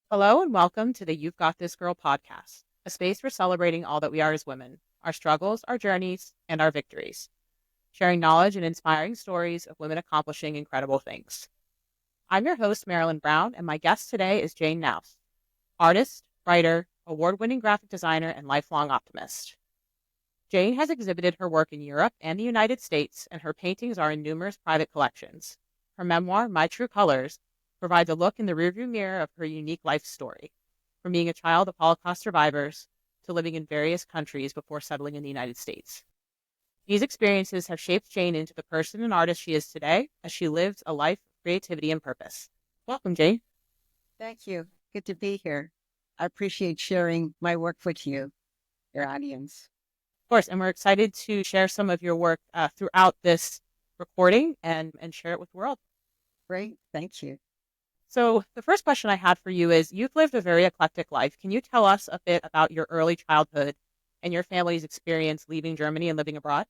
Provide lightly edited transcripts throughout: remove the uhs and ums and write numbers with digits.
Hello and welcome to the You've Got This Girl podcast, a space for celebrating all that we are as women, our struggles, our journeys, and our victories, sharing knowledge and inspiring stories of women accomplishing incredible things. I'm your host, Marilyn Brown, and my guest today is Jane Knaus, artist, writer, award winning graphic designer, and lifelong optimist. Jane has exhibited her work in Europe and the United States, and her paintings are in numerous private collections. Her memoir, My True Colors, provides a look in the rearview mirror of her unique life story, from being a child of Holocaust survivors to living in various countries before settling in the United States. These experiences have shaped Jane into the person and artist she is today as she lives a life of creativity and purpose. Welcome, Jane. Thank you. Good to be here. I appreciate sharing my work with you, your audience. Of course, and we're excited to share some of your work throughout this recording and share it with the world. Great. Thank you. So, the first question I had for you is you've lived a very eclectic life. Can you tell us a bit about your early childhood and your family's experience leaving Germany and living abroad?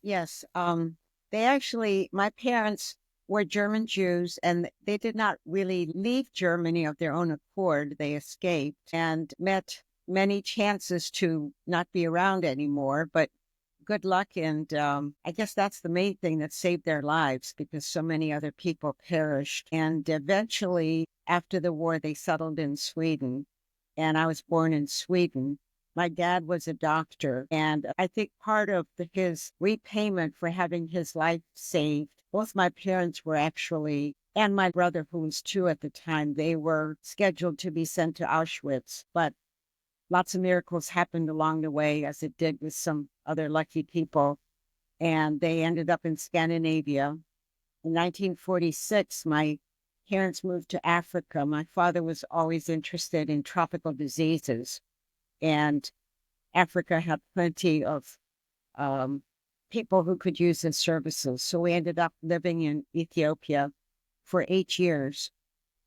Yes. My parents were German Jews and they did not really leave Germany of their own accord. They escaped and met many chances to not be around anymore, but good luck. And I guess that's the main thing that saved their lives because so many other people perished. And eventually, after the war, they settled in Sweden. And I was born in Sweden. My dad was a doctor. And I think part of his repayment for having his life saved, both my parents were actually, and my brother, who was two at the time, they were scheduled to be sent to Auschwitz. But lots of miracles happened along the way, as it did with some other lucky people. And they ended up in Scandinavia. In 1946, my parents moved to Africa. My father was always interested in tropical diseases, and Africa had plenty of um, people who could use his services. So we ended up living in Ethiopia for 8 years.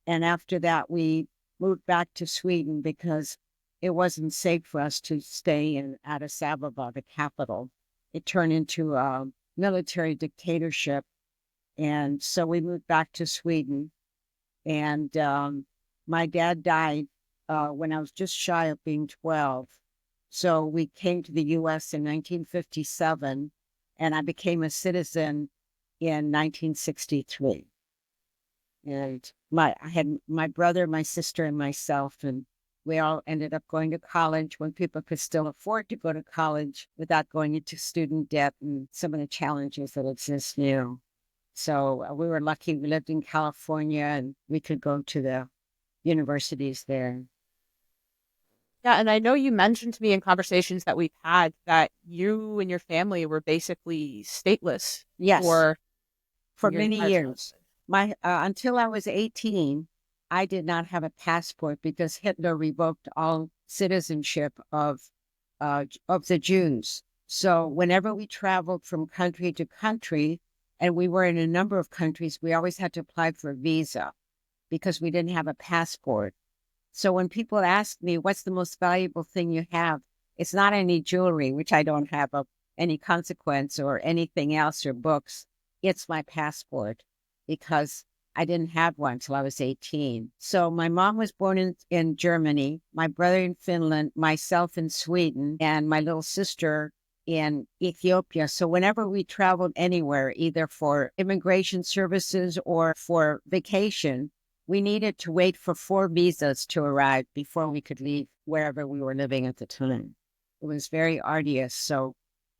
And after that, we moved back to Sweden because it wasn't safe for us to stay in Addis Ababa, the capital. It turned into a military dictatorship. And so we moved back to Sweden. And my dad died when I was just shy of being 12. So we came to the US in 1957, and I became a citizen in 1963. And I had my brother, my sister, and myself, and we all ended up going to college when people could still afford to go to college without going into student debt and some of the challenges that exist now. So we were lucky. We lived in California and we could go to the universities there. Yeah, and I know you mentioned to me in conversations that we've had that you and your family were basically stateless Yes, for for your many entire years. childhood. My Until I was 18, I did not have a passport because Hitler revoked all citizenship of the Jews. So whenever we traveled from country to country, and we were in a number of countries, we always had to apply for a visa because we didn't have a passport. So when people ask me, what's the most valuable thing you have? It's not any jewelry, which I don't have of any consequence or anything else or books. It's my passport because I didn't have one till I was 18. So my mom was born in Germany, my brother in Finland, myself in Sweden, and my little sister in Ethiopia. So whenever we traveled anywhere, either for immigration services or for vacation, we needed to wait for 4 visas to arrive before we could leave wherever we were living at the time. It was very arduous. So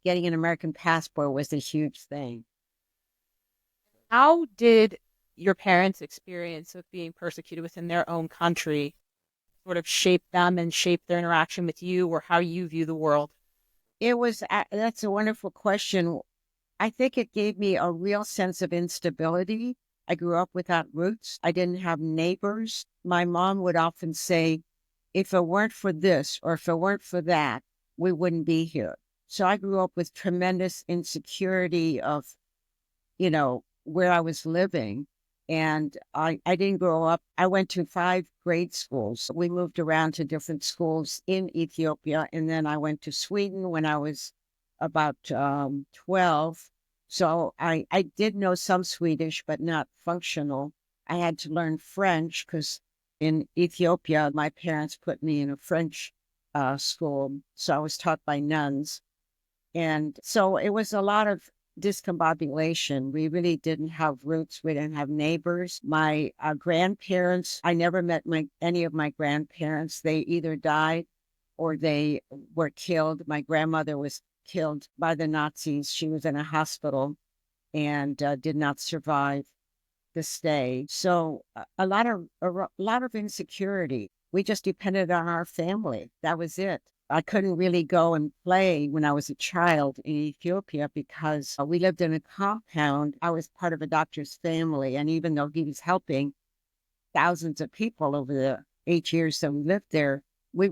getting an American passport was a huge thing. How did your parents' experience of being persecuted within their own country sort of shape them and shape their interaction with you or how you view the world? That's a wonderful question. I think it gave me a real sense of instability. I grew up without roots. I didn't have neighbors. My mom would often say, if it weren't for this or if it weren't for that, we wouldn't be here. So I grew up with tremendous insecurity of, where I was living. And I didn't grow up. I went to 5 grade schools. We moved around to different schools in Ethiopia. And then I went to Sweden when I was about 12. So I did know some Swedish, but not functional. I had to learn French because in Ethiopia, my parents put me in a French school. So I was taught by nuns. And so it was a lot of discombobulation. We really didn't have roots. We didn't have neighbors. My grandparents, I never met any of my grandparents. They either died or they were killed. My grandmother was killed by the Nazis. She was in a hospital and did not survive the stay. So a lot of insecurity. We just depended on our family. That was it. I couldn't really go and play when I was a child in Ethiopia because we lived in a compound. I was part of a doctor's family, and even though he was helping thousands of people over the 8 years that we lived there, we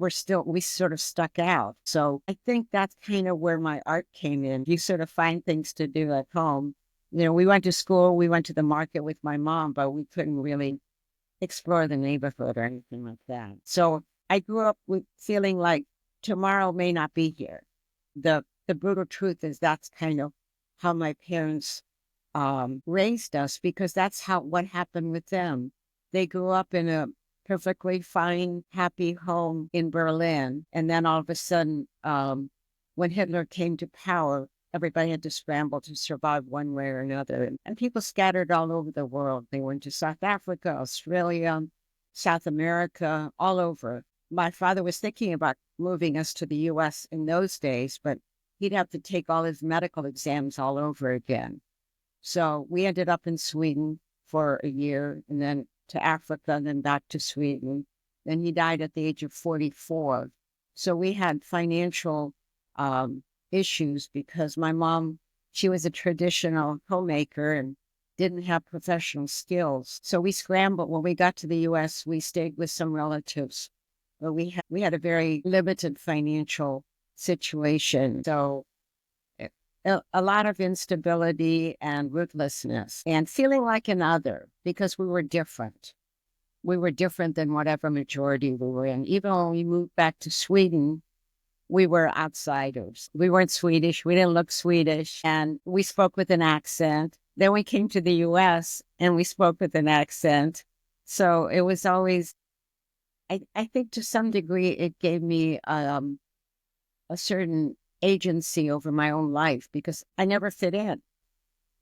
sort of stuck out. So I think that's kind of where my art came in. You sort of find things to do at home. We went to school, we went to the market with my mom, but we couldn't really explore the neighborhood or anything like that. So I grew up with feeling like tomorrow may not be here. The brutal truth is that's kind of how my parents raised us, because that's what happened with them. They grew up in a perfectly fine, happy home in Berlin. And then all of a sudden, when Hitler came to power, everybody had to scramble to survive one way or another. And people scattered all over the world. They went to South Africa, Australia, South America, all over. My father was thinking about moving us to the US in those days, but he'd have to take all his medical exams all over again. So we ended up in Sweden for a year, and then to Africa, and then back to Sweden. Then he died at the age of 44. So we had financial issues because my mom, she was a traditional homemaker and didn't have professional skills. So we scrambled. When we got to the US, we stayed with some relatives. But we had a very limited financial situation. So a lot of instability and rootlessness and feeling like another because we were different. We were different than whatever majority we were in. Even when we moved back to Sweden, we were outsiders. We weren't Swedish. We didn't look Swedish. And we spoke with an accent. Then we came to the US and we spoke with an accent. So it was always, I think to some degree, it gave me a certain agency over my own life because I never fit in.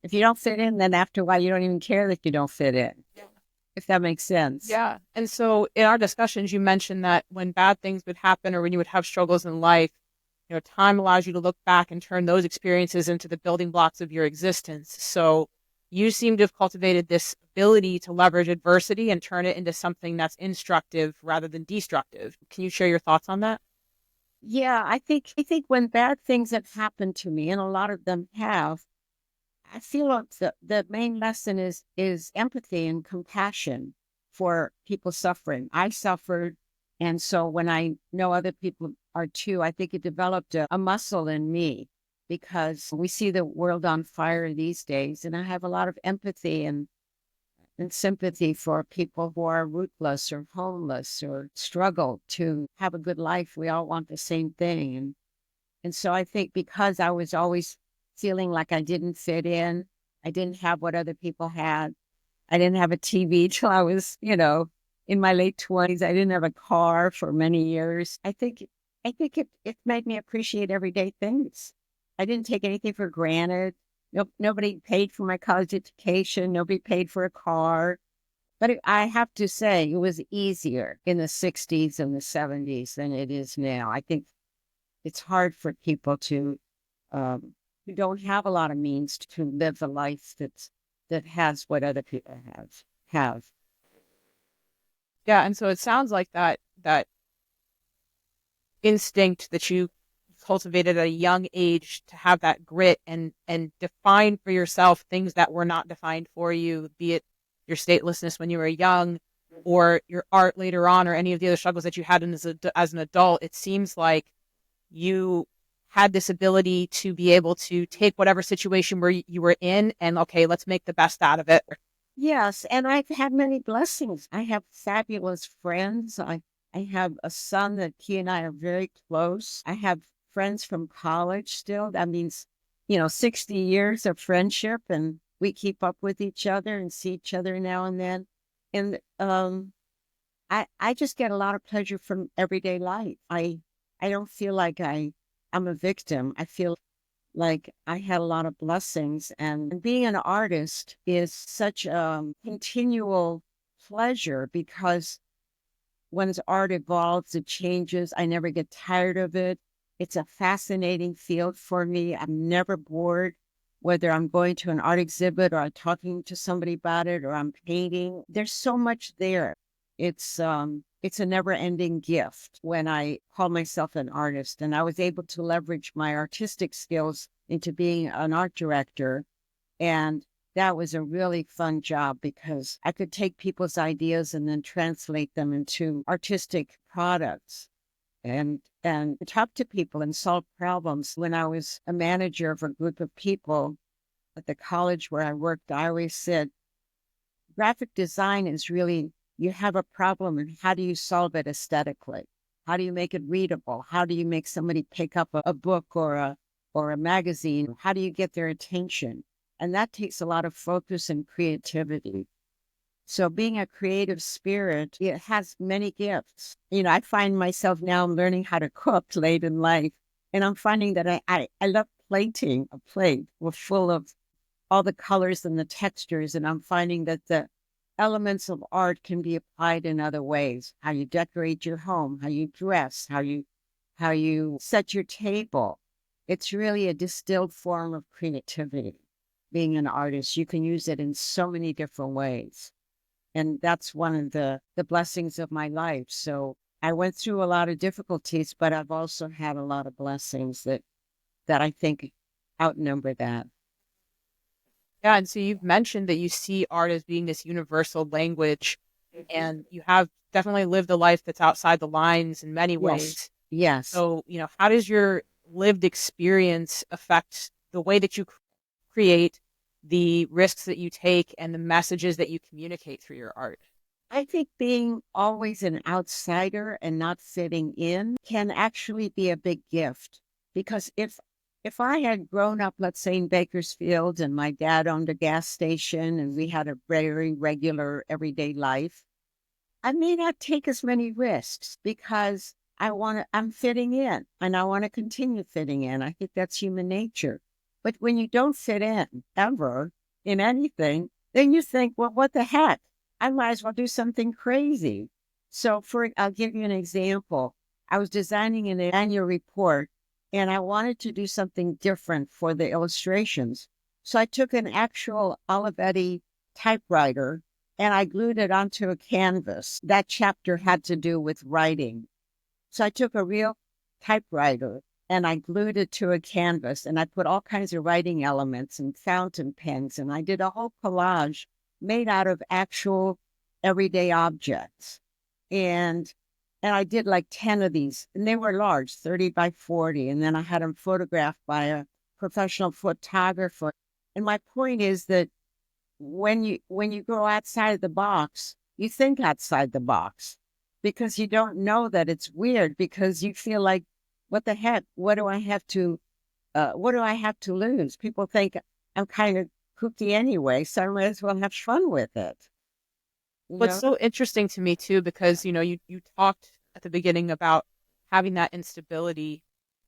If you don't fit in, then after a while, you don't even care that you don't fit in, if that makes sense. Yeah. And so in our discussions, you mentioned that when bad things would happen or when you would have struggles in life, time allows you to look back and turn those experiences into the building blocks of your existence. So you seem to have cultivated this ability to leverage adversity and turn it into something that's instructive rather than destructive. Can you share your thoughts on that? Yeah, I think when bad things have happened to me, and a lot of them have, I feel like the main lesson is empathy and compassion for people suffering. I suffered, and so when I know other people are too, I think it developed a muscle in me because we see the world on fire these days, and I have a lot of empathy and sympathy for people who are rootless or homeless or struggle to have a good life. We all want the same thing. And so I think because I was always feeling like I didn't fit in, I didn't have what other people had. I didn't have a TV till I was, in my late 20s. I didn't have a car for many years. I think it made me appreciate everyday things. I didn't take anything for granted. Nobody paid for my college education. Nobody paid for a car. But I have to say, it was easier in the 60s and the 70s than it is now. I think it's hard for people who don't have a lot of means to live the life that has what other people have. Yeah. And so it sounds like that instinct that you cultivated at a young age to have that grit and define for yourself things that were not defined for you, be it your statelessness when you were young or your art later on or any of the other struggles that you had as an adult. It seems like you had this ability to be able to take whatever situation where you were in and, okay, let's make the best out of it. Yes, and I've had many blessings. I have fabulous friends. I have a son that he and I are very close. I have friends from college still. That means, 60 years of friendship, and we keep up with each other and see each other now and then. And I just get a lot of pleasure from everyday life. I don't feel like I'm a victim. I feel like I had a lot of blessings, and being an artist is such a continual pleasure because once art evolves, it changes. I never get tired of it. It's a fascinating field for me. I'm never bored, whether I'm going to an art exhibit or I'm talking to somebody about it or I'm painting. There's so much there. It's a never-ending gift when I call myself an artist. And I was able to leverage my artistic skills into being an art director. And that was a really fun job because I could take people's ideas and then translate them into artistic products and talk to people and solve problems. When I was a manager of a group of people at the college where I worked, I always said graphic design is really, you have a problem and how do you solve it aesthetically? How do you make it readable? How do you make somebody pick up a book or a magazine? How do you get their attention? And that takes a lot of focus and creativity. So being a creative spirit, it has many gifts. I find myself now learning how to cook late in life. And I'm finding that I love plating a plate full of all the colors and the textures. And I'm finding that the elements of art can be applied in other ways. How you decorate your home, how you dress, how you set your table. It's really a distilled form of creativity. Being an artist, you can use it in so many different ways. And that's one of the blessings of my life. So I went through a lot of difficulties, but I've also had a lot of blessings that I think outnumber that. Yeah, and so you've mentioned that you see art as being this universal language, and you have definitely lived a life that's outside the lines in many Yes. ways. Yes. So, how does your lived experience affect the way that you create, the risks that you take, and the messages that you communicate through your art? I think being always an outsider and not fitting in can actually be a big gift because if I had grown up, let's say in Bakersfield, and my dad owned a gas station and we had a very regular everyday life, I may not take as many risks because I'm fitting in and I want to continue fitting in. I think that's human nature. But when you don't fit in ever in anything, then you think, well, what the heck? I might as well do something crazy. I'll give you an example. I was designing an annual report and I wanted to do something different for the illustrations. So I took an actual Olivetti typewriter and I glued it onto a canvas. That chapter had to do with writing. So I took a real typewriter and I glued it to a canvas and I put all kinds of writing elements and fountain pens and I did a whole collage made out of actual everyday objects. And and I did like 10 of these and they were large, 30 by 40. And then I had them photographed by a professional photographer. And my point is that when you go outside of the box, you think outside the box because you don't know that it's weird because you feel like, what the heck? What do I have to lose? People think I'm kind of kooky anyway, so I might as well have fun with it. You What's know? so interesting to me too, because you talked at the beginning about having that instability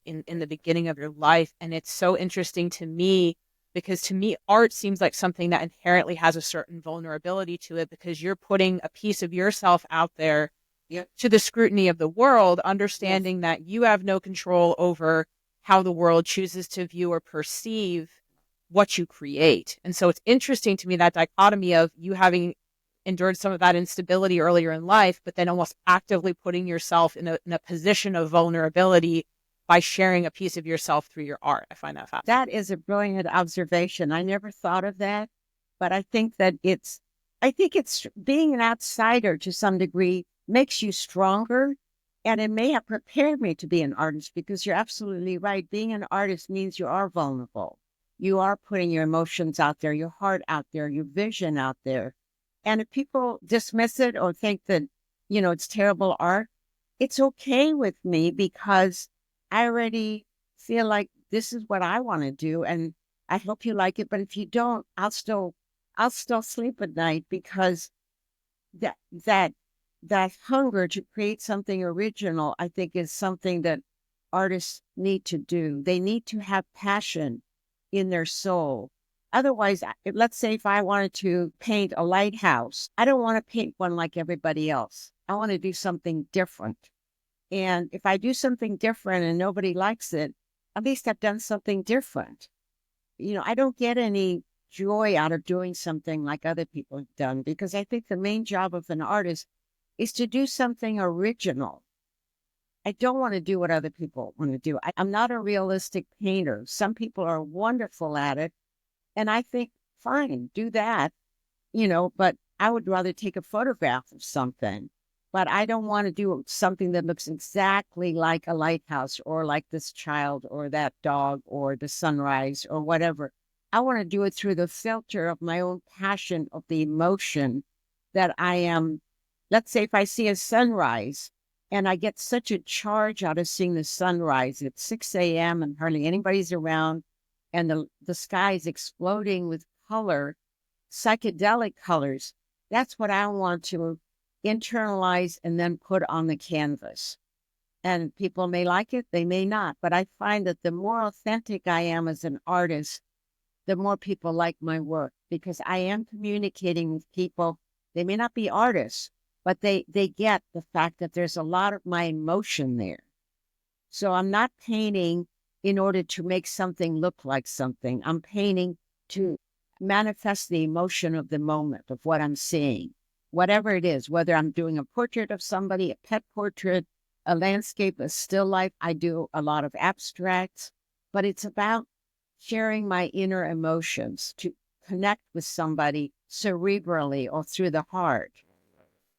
in the beginning of your life, and it's so interesting to me because to me art seems like something that inherently has a certain vulnerability to it because you're putting a piece of yourself out there Yep. to the scrutiny of the world, Yes. understanding that you have no control over how the world chooses to view or perceive what you create. And so it's interesting to me that dichotomy of you having endured some of that instability earlier in life, but then almost actively putting yourself in a position of vulnerability by sharing a piece of yourself through your art. I find that That fascinating. is a brilliant observation. I never thought of that, but I think it's being an outsider to some degree makes you stronger. And it may have prepared me to be an artist because you're absolutely right. Being an artist means you are vulnerable. You are putting your emotions out there, your heart out there, your vision out there. And if people dismiss it or think that, it's terrible art, it's okay with me because I already feel like this is what I want to do. And I hope you like it. But if you don't, I'll still sleep at night because that that hunger to create something original, I think, is something that artists need to do. They need to have passion in their soul. Otherwise, let's say if I wanted to paint a lighthouse, I don't want to paint one like everybody else. I want to do something different. And if I do something different and nobody likes it, at least I've done something different. I don't get any joy out of doing something like other people have done, because I think the main job of an artist is to do something original. I don't want to do what other people want to do. I'm not a realistic painter. Some people are wonderful at it. And I think, fine, do that, but I would rather take a photograph of something. But I don't want to do something that looks exactly like a lighthouse or like this child or that dog or the sunrise or whatever. I want to do it through the filter of my own passion, of the emotion that I am. Let's say if I see a sunrise and I get such a charge out of seeing the sunrise at 6 a.m. and hardly anybody's around, and the sky is exploding with color, psychedelic colors. That's what I want to internalize and then put on the canvas. And people may like it, they may not. But I find that the more authentic I am as an artist, the more people like my work, because I am communicating with people. They may not be artists, but they get the fact that there's a lot of my emotion there. So I'm not painting in order to make something look like something. I'm painting to manifest the emotion of the moment, of what I'm seeing, whatever it is, whether I'm doing a portrait of somebody, a pet portrait, a landscape, a still life. I do a lot of abstracts, but it's about sharing my inner emotions to connect with somebody cerebrally or through the heart.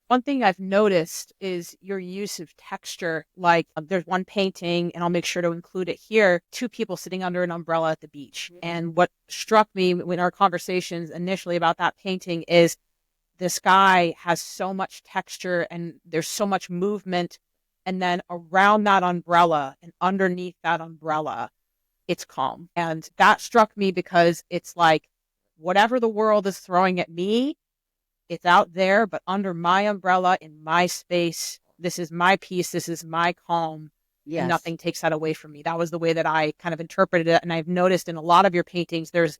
One thing I've noticed is your use of texture. Like there's one painting, and I'll make sure to include it here, two people sitting under an umbrella at the beach. And what struck me in our conversations initially about that painting is the sky has so much texture and there's so much movement. And then around that umbrella and underneath that umbrella, it's calm. And that struck me because it's like whatever the world is throwing at me, it's out there, but under my umbrella, in my space, this is my peace, this is my calm, and Yes. nothing takes that away from me. That was the way that I kind of interpreted it. And I've noticed in a lot of your paintings, there's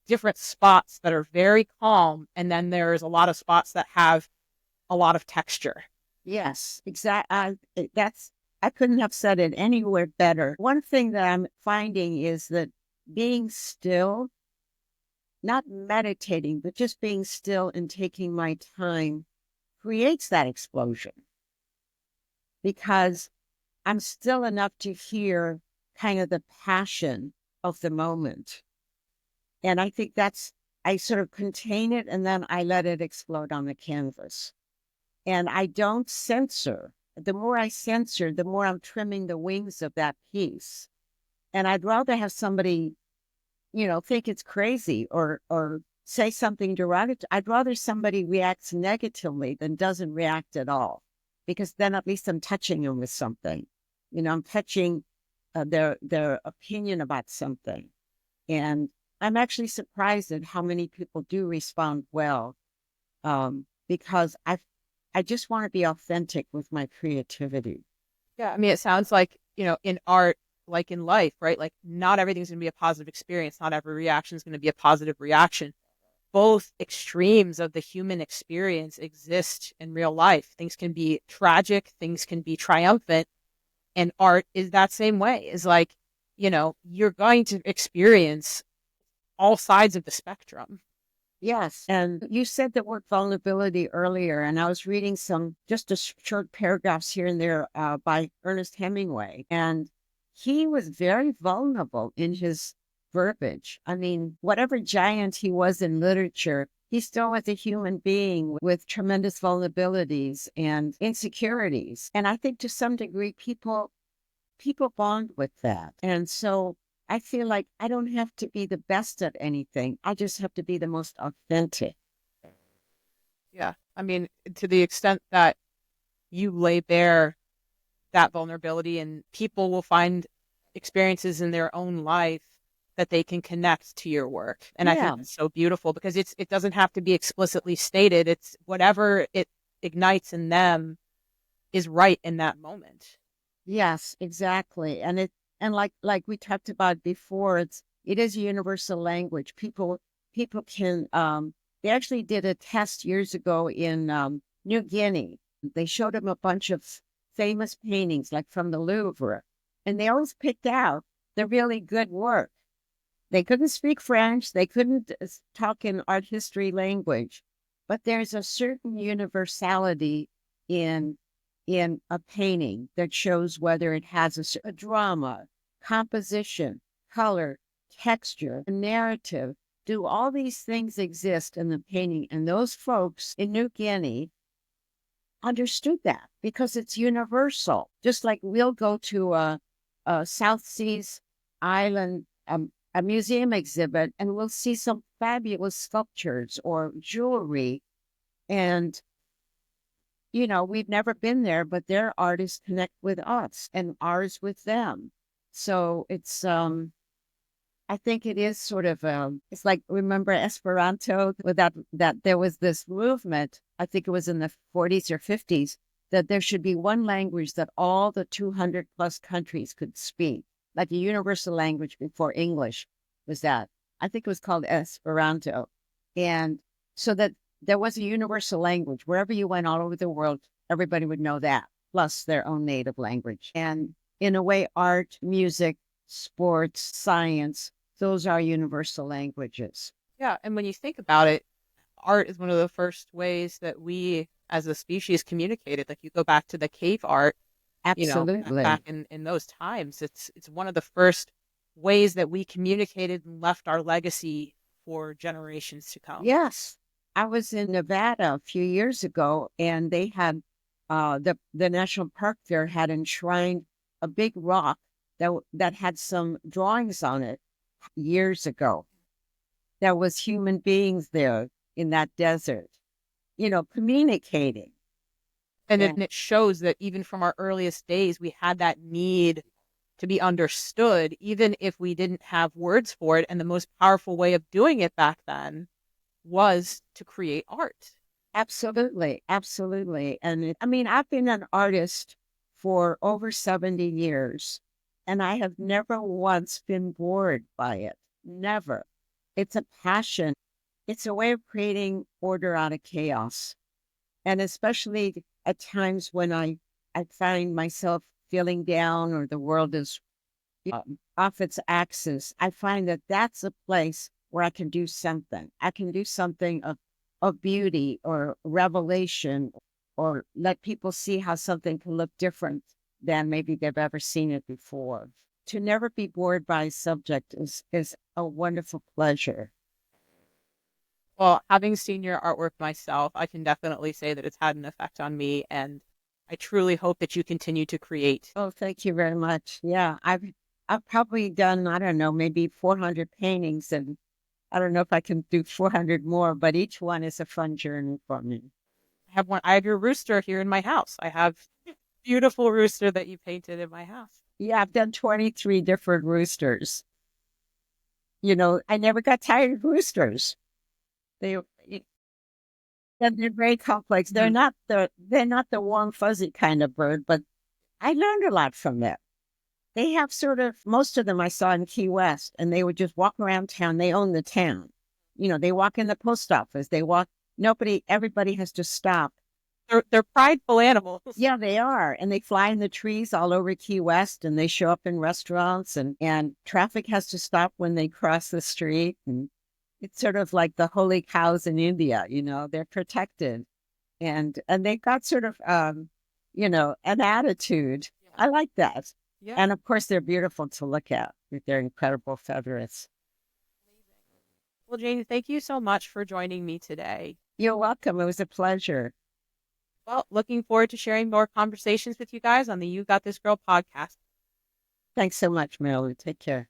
different spots that are very calm, and then there's a lot of spots that have a lot of texture. Yes, exactly. I couldn't have said it anywhere better. One thing that I'm finding is that being still, not meditating, but just being still and taking my time creates that explosion, because I'm still enough to hear kind of the passion of the moment. And I think I sort of contain it and then I let it explode on the canvas. And I don't censor. The more I censor, the more I'm trimming the wings of that piece. And I'd rather have somebody, think it's crazy or say something derogatory. I'd rather somebody reacts negatively than doesn't react at all, because then at least I'm touching them with something. I'm touching their opinion about something. And I'm actually surprised at how many people do respond well, because I just want to be authentic with my creativity. Yeah, I mean, it sounds like, in art, like in life, right? Like not everything's going to be a positive experience. Not every reaction is going to be a positive reaction. Both extremes of the human experience exist in real life. Things can be tragic, things can be triumphant, and art is that same way. Is like, you're going to experience all sides of the spectrum. Yes. And you said the word vulnerability earlier, and I was reading just a short paragraphs here and there by Ernest Hemingway. And he was very vulnerable in his verbiage. I mean, whatever giant he was in literature, he still was a human being with tremendous vulnerabilities and insecurities. And I think to some degree, people bond with that. And so I feel like I don't have to be the best at anything. I just have to be the most authentic. Yeah. I mean, to the extent that you lay bare that vulnerability, and people will find experiences in their own life that they can connect to your work. And I think Yeah. that's so beautiful because it doesn't have to be explicitly stated. It's whatever it ignites in them is right in that moment. Yes, exactly. And like we talked about before, it is a universal language. People can they actually did a test years ago in New Guinea. They showed them a bunch of famous paintings like from the Louvre, and they always picked out the really good work. They couldn't speak French, they couldn't talk in art history language, but there's a certain universality in a painting that shows whether it has a drama, composition, color, texture, a narrative. Do all these things exist in the painting? And those folks in New Guinea understood that because it's universal. Just like we'll go to a South Seas island, a museum exhibit, and we'll see some fabulous sculptures or jewelry. And, we've never been there, but their artists connect with us and ours with them. So I think it is sort of it's like, remember Esperanto, with that there was this movement, I think it was in the 40s or 50s, that there should be one language that all the 200 plus countries could speak, like a universal language before English was that. I think it was called Esperanto. And so that there was a universal language. Wherever you went all over the world, everybody would know that, plus their own native language. And in a way, art, music, sports, science, those are universal languages. Yeah. And when you think about it, art is one of the first ways that we as a species communicated. Like you go back to the cave art, Absolutely. back in those times, it's one of the first ways that we communicated and left our legacy for generations to come. Yes. I was in Nevada a few years ago, and they had the national park there had enshrined a big rock that had some drawings on it years ago. There was human beings there in that desert, communicating. And And it shows that even from our earliest days, we had that need to be understood, even if we didn't have words for it. And the most powerful way of doing it back then was to create art. absolutely, absolutely. And I mean, I've been an artist for over 70 years, and I have never once been bored by it. Never. It's a passion. It's a way of creating order out of chaos. And especially at times when I find myself feeling down or the world is off its axis, I find that that's a place where I can do something. I can do something of beauty or revelation, or let people see how something can look different than maybe they've ever seen it before. To never be bored by a subject is a wonderful pleasure. Well, having seen your artwork myself, I can definitely say that it's had an effect on me. And I truly hope that you continue to create. Oh, thank you very much. Yeah, I've probably done, I don't know, maybe 400 paintings, and I don't know if I can do 400 more, but each one is a fun journey for me. I have your rooster here in my house. I have beautiful rooster that you painted in my house. Yeah, I've done 23 different roosters. I never got tired of roosters. They and they're very complex. They're not the warm fuzzy kind of bird, but I learned a lot from them. They have most of them I saw in Key West, and they would just walk around town. They own the town. They walk in the post office. Everybody has to stop. They're prideful animals. Yeah, they are. And they fly in the trees all over Key West, and they show up in restaurants, and traffic has to stop when they cross the street. And it's sort of like the holy cows in India, they're protected. And they've got sort of an attitude. Yeah. I like that. Yeah. And of course, they're beautiful to look at with their incredible feathers. Well, Jane, thank you so much for joining me today. You're welcome. It was a pleasure. Well, looking forward to sharing more conversations with you guys on the You Got This Girl podcast. Thanks so much, Marilyn. Take care.